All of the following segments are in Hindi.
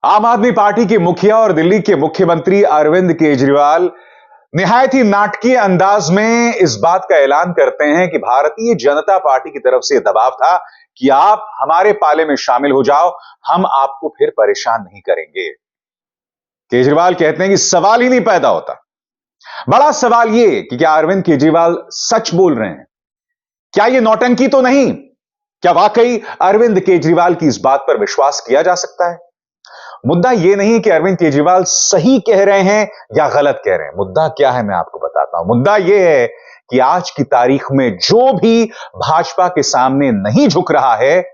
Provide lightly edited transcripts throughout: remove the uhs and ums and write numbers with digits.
आम आदमी पार्टी के मुखिया और दिल्ली के मुख्यमंत्री अरविंद केजरीवाल निहायत ही नाटकीय अंदाज में इस बात का ऐलान करते हैं कि भारतीय जनता पार्टी की तरफ से दबाव था कि आप हमारे पाले में शामिल हो जाओ, हम आपको फिर परेशान नहीं करेंगे। केजरीवाल कहते हैं कि सवाल ही नहीं पैदा होता। बड़ा सवाल यह कि क्या अरविंद केजरीवाल सच बोल रहे हैं? क्या यह नौटंकी तो नहीं? क्या वाकई अरविंद केजरीवाल की इस बात पर विश्वास किया जा सकता है? मुद्दा यह नहीं कि अरविंद केजरीवाल सही कह रहे हैं या गलत कह रहे हैं। मुद्दा क्या है मैं आपको बताता हूं। मुद्दा यह है कि आज की तारीख में जो भी भाजपा के सामने नहीं झुक रहा है,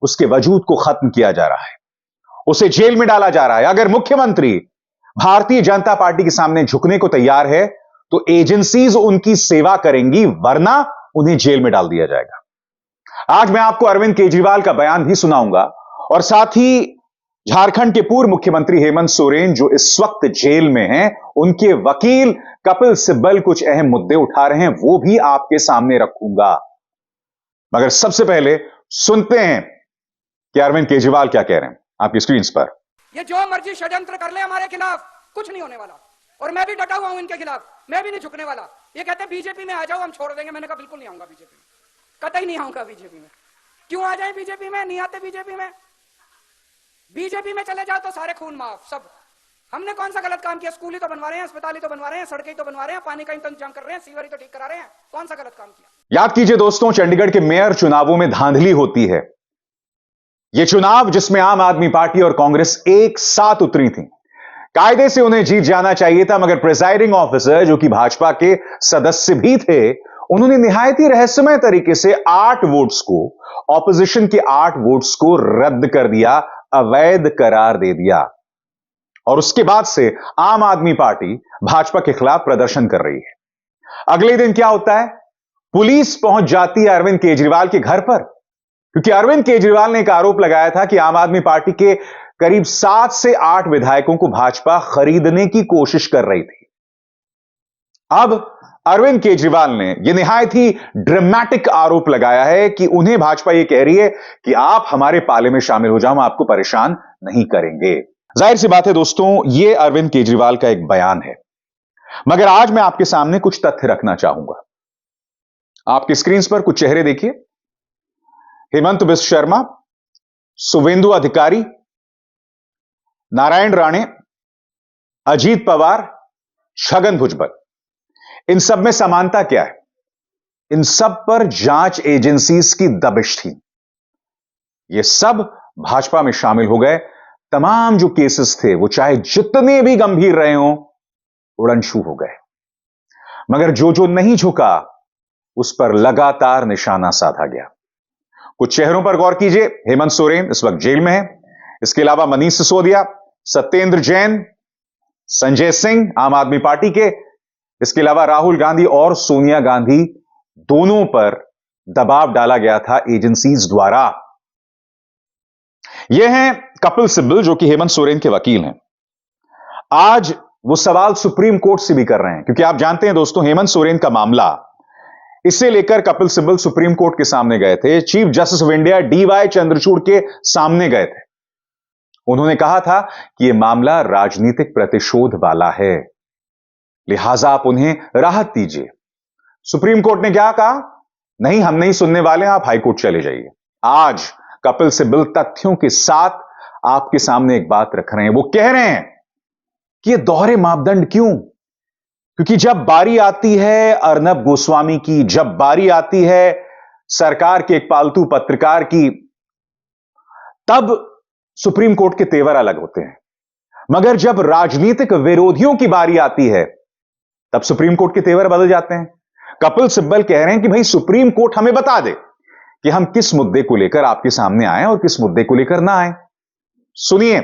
उसके वजूद को खत्म किया जा रहा है, उसे जेल में डाला जा रहा है। अगर मुख्यमंत्री भारतीय जनता पार्टी के सामने झुकने को तैयार है तो एजेंसीज उनकी सेवा करेंगी, वरना उन्हें जेल में डाल दिया जाएगा। आज मैं आपको अरविंद केजरीवाल का बयान भी सुनाऊंगा और साथ ही झारखंड के पूर्व मुख्यमंत्री हेमंत सोरेन जो इस वक्त जेल में हैं, उनके वकील कपिल सिब्बल कुछ अहम मुद्दे उठा रहे हैं, वो भी आपके सामने रखूंगा। मगर सबसे पहले सुनते हैं कि अरविंद केजरीवाल क्या कह रहे हैं आपकी स्क्रीन पर। ये जो मर्जी षड्यंत्र कर ले हमारे खिलाफ, कुछ नहीं होने वाला और मैं भी डटा हुआ हूं इनके खिलाफ, मैं भी नहीं झुकने वाला। ये कहते हैं बीजेपी में आ जाओ, हम छोड़ देंगे। मैंने कहा बिल्कुल नहीं आऊंगा बीजेपी में, कतई नहीं आऊंगा बीजेपी में। क्यों आ जाए बीजेपी में? नहीं आते बीजेपी में। बीजेपी में चले जाओ तो सारे खून माफ सब। हमने कौन सा गलत काम किया? स्कूल ही तो बनवा रहे हैं, अस्पताल ही तो बनवा रहे हैं, सड़कें ही तो बनवा रहे हैं, पानी का इंतजाम कर रहे हैं, सीवर ही तो ठीक करा रहे हैं। कौन सा गलत काम किया? याद कीजिए दोस्तों, चंडीगढ़ के मेयर चुनावों में धांधली होती है। यह चुनाव जिसमें आम आदमी पार्टी और कांग्रेस एक साथ उतरी थी, कायदे से उन्हें जीत जाना चाहिए था, मगर प्रिजाइडिंग ऑफिसर जो कि भाजपा के सदस्य भी थे, उन्होंने निहायत ही रहस्यमय तरीके से 8 वोट्स को, ऑपोजिशन के 8 वोट्स को रद्द कर दिया, अवैध करार दे दिया। और उसके बाद से आम आदमी पार्टी भाजपा के खिलाफ प्रदर्शन कर रही है। अगले दिन क्या होता है? पुलिस पहुंच जाती है अरविंद केजरीवाल के घर पर, क्योंकि अरविंद केजरीवाल ने एक आरोप लगाया था कि आम आदमी पार्टी के करीब 7 से 8 विधायकों को भाजपा खरीदने की कोशिश कर रही थी। अब अरविंद केजरीवाल ने यह निहायत ही ड्रामेटिक आरोप लगाया है कि उन्हें भाजपा यह कह रही है कि आप हमारे पाले में शामिल हो जाओ, हम आपको परेशान नहीं करेंगे। जाहिर सी बात है दोस्तों, यह अरविंद केजरीवाल का एक बयान है, मगर आज मैं आपके सामने कुछ तथ्य रखना चाहूंगा। आपकी स्क्रीन पर कुछ चेहरे देखिए। हेमंत बिश्व शर्मा, शुवेंदु अधिकारी, नारायण राणे, अजीत पवार, छगन भुजबल। इन सब में समानता क्या है? इन सब पर जांच एजेंसीज की दबिश थी। ये सब भाजपा में शामिल हो गए। तमाम जो केसेस थे वो चाहे जितने भी गंभीर रहे हों, उड़नछू हो गए। मगर जो नहीं झुका, उस पर लगातार निशाना साधा गया। कुछ चेहरों पर गौर कीजिए। हेमंत सोरेन इस वक्त जेल में है। इसके अलावा मनीष सिसोदिया, सत्येंद्र जैन, संजय सिंह आम आदमी पार्टी के, इसके अलावा राहुल गांधी और सोनिया गांधी, दोनों पर दबाव डाला गया था एजेंसीज द्वारा। यह हैं कपिल सिब्बल जो कि हेमंत सोरेन के वकील हैं। आज वो सवाल सुप्रीम कोर्ट से भी कर रहे हैं, क्योंकि आप जानते हैं दोस्तों, हेमंत सोरेन का मामला, इसे लेकर कपिल सिब्बल सुप्रीम कोर्ट के सामने गए थे। Chief justice of India D Y Chandrachud के सामने गए थे। उन्होंने कहा था कि यह मामला राजनीतिक प्रतिशोध वाला है, लिहाजा आप उन्हें राहत दीजिए। सुप्रीम कोर्ट ने क्या कहा? नहीं, हम नहीं सुनने वाले, आप हाईकोर्ट चले जाइए। आज कपिल सिब्बल तथ्यों के साथ आपके सामने एक बात रख रहे हैं। वो कह रहे हैं कि ये दोहरे मापदंड क्यों? क्योंकि जब बारी आती है अर्नब गोस्वामी की, जब बारी आती है सरकार के एक पालतू पत्रकार की, तब सुप्रीम कोर्ट के तेवर अलग होते हैं। मगर जब राजनीतिक विरोधियों की बारी आती है, तब सुप्रीम कोर्ट के तेवर बदल जाते हैं। कपिल सिब्बल कह रहे हैं कि भाई सुप्रीम कोर्ट हमें बता दे कि हम किस मुद्दे को लेकर आपके सामने आए और किस मुद्दे को लेकर ना आए। सुनिए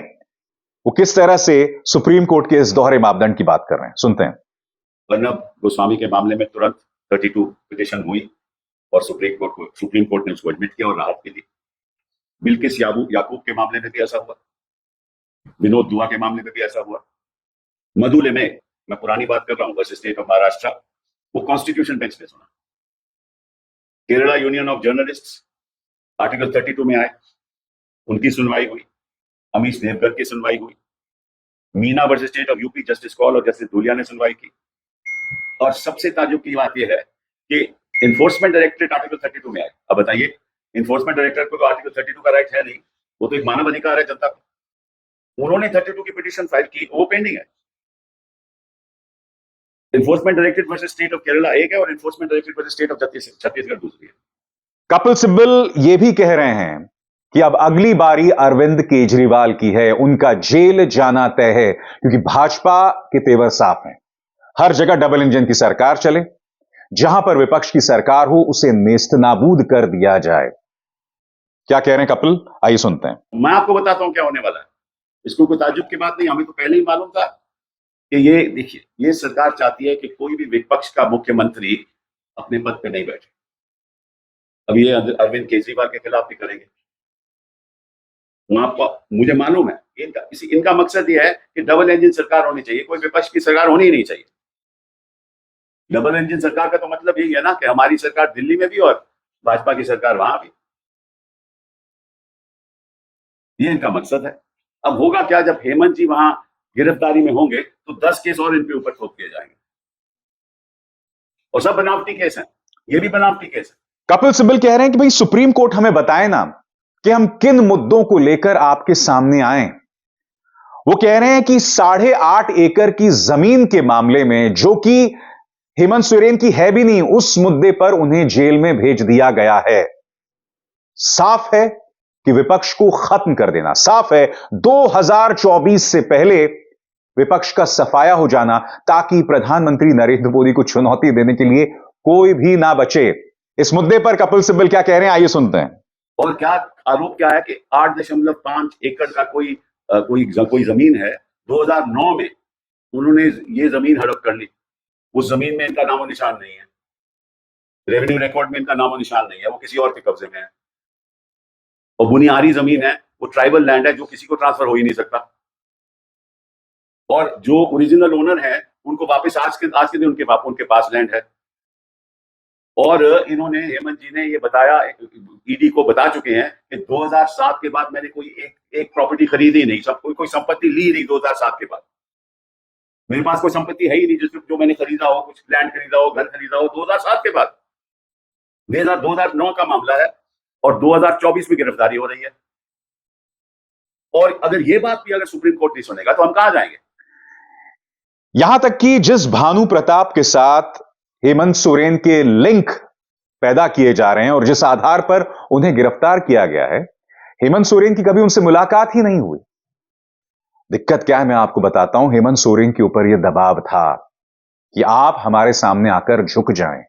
वो किस तरह से सुप्रीम कोर्ट के इस दोहरे मापदंड की बात कर रहे हैं, सुनते हैं। अर्नब गोस्वामी के मामले में तुरंत 32 पिटीशन हुई और सुप्रीम कोर्ट ने उसको एडमिट किया और राहत भी दी। बिल्किस याकूब के मामले में भी ऐसा हुआ, विनोद दुआ के मामले में भी ऐसा हुआ। मधुले में, मैं पुरानी बात कर रहा हूं, वर्सेस स्टेट ऑफ महाराष्ट्र, वो कॉन्स्टिट्यूशन बेंच ने सुना। Kerala union of journalists article 32 में आए, उनकी सुनवाई हुई। अमीश देवगर की सुनवाई हुई, Meena versus state of UP justice call और जस्टिस धूलिया ने सुनवाई की। और सबसे ताज्जुब की बात यह है कि इन्फोर्समेंट डायरेक्टरेट आर्टिकल 32 में आए। अब बताइए, इन्फोर्समेंट डायरेक्टर को तो आर्टिकल 32 का राइट है नहीं, वो तो एक मानव अधिकार है जनता को। उन्होंने 32 की पिटीशन फाइल की, वो पेंडिंग है। Enforcement directorate versus state of Kerala एक है और enforcement directorate versus state of Chhattisgarh दूसरी है। कपिल सिब्बल ये भी कह रहे हैं कि अब अगली बारी अरविंद केजरीवाल की है, उनका जेल जाना तय है, क्योंकि भाजपा के तेवर साफ हैं। हर जगह डबल इंजन की सरकार चले, जहां पर विपक्ष की सरकार हो उसे नेस्तनाबूद कर दिया जाए। क्या कह रहे हैं कपिल, आइए सुनते हैं। मैं आपको बताता हूं क्या होने वाला है। इसको कोई ताज्जुब की बात नहीं, हमें तो पहले ही मालूम था कि ये देखिए, ये सरकार चाहती है कि कोई भी विपक्ष का मुख्यमंत्री अपने पद पे नहीं बैठे। अब ये अरविंद केजरीवाल के खिलाफ भी करेंगे। मुझे मालूम है इनका मकसद ये है कि डबल इंजन सरकार होनी चाहिए, कोई विपक्ष की सरकार होनी ही नहीं चाहिए। डबल इंजन सरकार का तो मतलब यही है ना कि हमारी सरकार दिल्ली में भी और भाजपा की सरकार वहां भी। ये इनका मकसद है। अब होगा क्या, जब हेमंत जी वहां गिरफ्तारी में होंगे तो 10 केस और इन पे ऊपर ठोक दिए जाएंगे, और सब बनावटी केस हैं, ये भी बनावटी केस है। कपिल सिब्बल कह रहे हैं कि भाई सुप्रीम कोर्ट हमें बताए ना कि हम किन मुद्दों को लेकर आपके सामने आए। वो कह रहे हैं कि 8.5 एकड़ की जमीन के मामले में, जो कि हेमंत सोरेन की है भी नहीं, उस मुद्दे पर उन्हें जेल में भेज दिया गया है। साफ है कि विपक्ष को खत्म कर देना, साफ है 2024 से पहले विपक्ष का सफाया हो जाना, ताकि प्रधानमंत्री नरेंद्र मोदी को चुनौती देने के लिए कोई भी ना बचे। इस मुद्दे पर कपिल सिब्बल क्या कह रहे हैं, आइए सुनते हैं। और क्या आरोप क्या है कि 8.5 एकड़ का कोई जमीन है, 2009 में उन्होंने ये जमीन हड़प कर ली। उस जमीन में इनका नामो निशान नहीं है, रेवेन्यू रिकॉर्ड में इनका नामो निशान नहीं है, वो किसी और के कब्जे में है। और बुनियादी जमीन है, वो ट्राइबल लैंड है, जो किसी को ट्रांसफर हो ही नहीं सकता। और जो ओरिजिनल ओनर है उनको वापस आज के दिन उनके पास लैंड है। और इन्होंने, हेमंत जी ने ये बताया, ईडी को बता चुके हैं कि 2007 के बाद मैंने कोई एक प्रॉपर्टी खरीदी नहीं, कोई संपत्ति ली नहीं। 2007 के बाद मेरे पास कोई संपत्ति है ही नहीं जो मैंने खरीदा हो, कुछ लैंड खरीदा हो, घर खरीदा हो 2007 के बाद। 2009 का मामला है और 2024 में गिरफ्तारी हो रही है। और अगर ये बात भी अगर सुप्रीम कोर्ट नहीं सुनेगा तो हम कहां जाएंगे। यहां तक कि जिस भानु प्रताप के साथ हेमंत सोरेन के लिंक पैदा किए जा रहे हैं और जिस आधार पर उन्हें गिरफ्तार किया गया है, हेमंत सोरेन की कभी उनसे मुलाकात ही नहीं हुई। दिक्कत क्या है, मैं आपको बताता हूं। हेमंत सोरेन के ऊपर यह दबाव था कि आप हमारे सामने आकर झुक जाएं।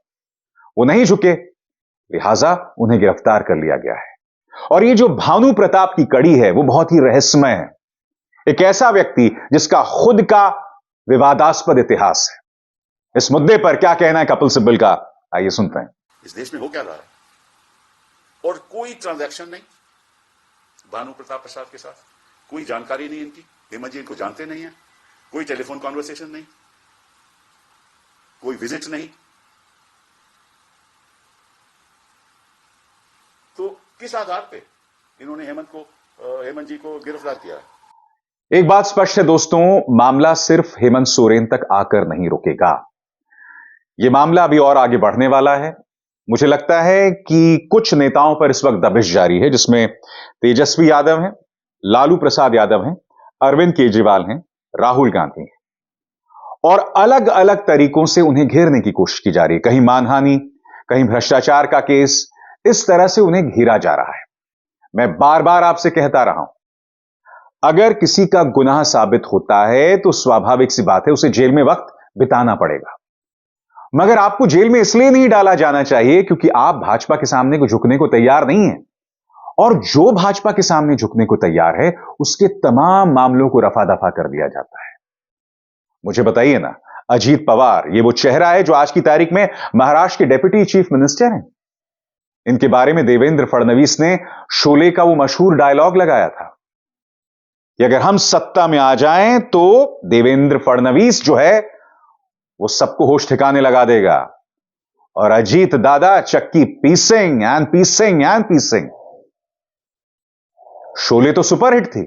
वो नहीं झुके, लिहाजा उन्हें गिरफ्तार कर लिया गया है। और ये जो भानु प्रताप की कड़ी है, वो बहुत ही रहस्यमय है। एक ऐसा व्यक्ति जिसका खुद का विवादास्पद इतिहास है। इस मुद्दे पर क्या कहना है कपिल सिब्बल का, आइए सुनते हैं। इस देश में हो क्या रहा है, और कोई ट्रांजैक्शन नहीं भानु प्रताप प्रसाद के साथ, कोई जानकारी नहीं इनकी, हेमंत जी इनको जानते नहीं है, कोई टेलीफोन कॉन्वर्सेशन नहीं, कोई विजिट नहीं। तो किस आधार पे इन्होंने हेमंत जी को गिरफ्तार किया है। एक बात स्पष्ट है दोस्तों, मामला सिर्फ हेमंत सोरेन तक आकर नहीं रुकेगा। यह मामला अभी और आगे बढ़ने वाला है। मुझे लगता है कि कुछ नेताओं पर इस वक्त दबिश जारी है, जिसमें तेजस्वी यादव हैं, लालू प्रसाद यादव हैं, अरविंद केजरीवाल हैं, राहुल गांधी हैं, और अलग अलग तरीकों से उन्हें घेरने की कोशिश की जा रही है। कहीं मानहानि, कहीं भ्रष्टाचार का केस, इस तरह से उन्हें घेरा जा रहा है। मैं बार बार आपसे कहता रहा हूं, अगर किसी का गुनाह साबित होता है तो स्वाभाविक सी बात है उसे जेल में वक्त बिताना पड़ेगा। मगर आपको जेल में इसलिए नहीं डाला जाना चाहिए क्योंकि आप भाजपा के सामने को झुकने को तैयार नहीं है। और जो भाजपा के सामने झुकने को तैयार है, उसके तमाम मामलों को रफा दफा कर दिया जाता है। मुझे बताइए ना, अजीत पवार, ये वो चेहरा है जो आज की तारीख में महाराष्ट्र के डेप्यूटी चीफ मिनिस्टर हैं। इनके बारे में देवेंद्र फडणवीस ने शोले का वो मशहूर डायलॉग लगाया था कि अगर हम सत्ता में आ जाएं तो देवेंद्र फडणवीस जो है वो सबको होश ठिकाने लगा देगा, और अजीत दादा चक्की पीसेंग एंड पीसेंग एंड पीसेंग। शोले तो सुपरहिट थी,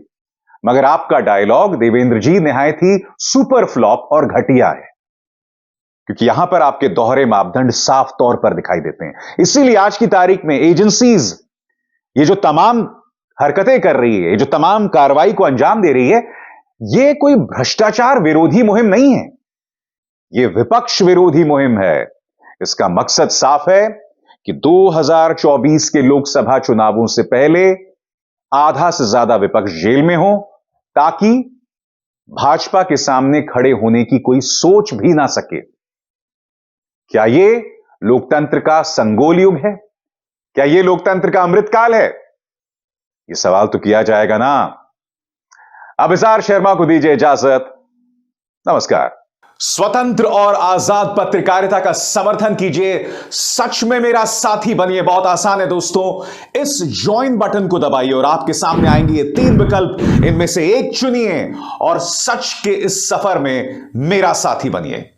मगर आपका डायलॉग देवेंद्र जी निहायत ही सुपर फ्लॉप और घटिया है, क्योंकि यहां पर आपके दोहरे मापदंड साफ तौर पर दिखाई देते हैं। इसीलिए आज की तारीख में एजेंसीज ये जो तमाम हरकतें कर रही है, ये जो तमाम कार्रवाई को अंजाम दे रही है, ये कोई भ्रष्टाचार विरोधी मुहिम नहीं है, ये विपक्ष विरोधी मुहिम है। इसका मकसद साफ है कि 2024 के लोकसभा चुनावों से पहले आधा से ज्यादा विपक्ष जेल में हो, ताकि भाजपा के सामने खड़े होने की कोई सोच भी ना सके। क्या ये लोकतंत्र का संगोल युग है? क्या ये लोकतंत्र का अमृतकाल है? ये सवाल तो किया जाएगा ना। अब इज़हार शर्मा को दीजिए इजाजत। नमस्कार। स्वतंत्र और आजाद पत्रकारिता का समर्थन कीजिए, सच में मेरा साथी बनिए। बहुत आसान है दोस्तों, इस ज्वाइन बटन को दबाइए और आपके सामने आएंगे ये 3 विकल्प, इनमें से एक चुनिए और सच के इस सफर में मेरा साथी बनिए।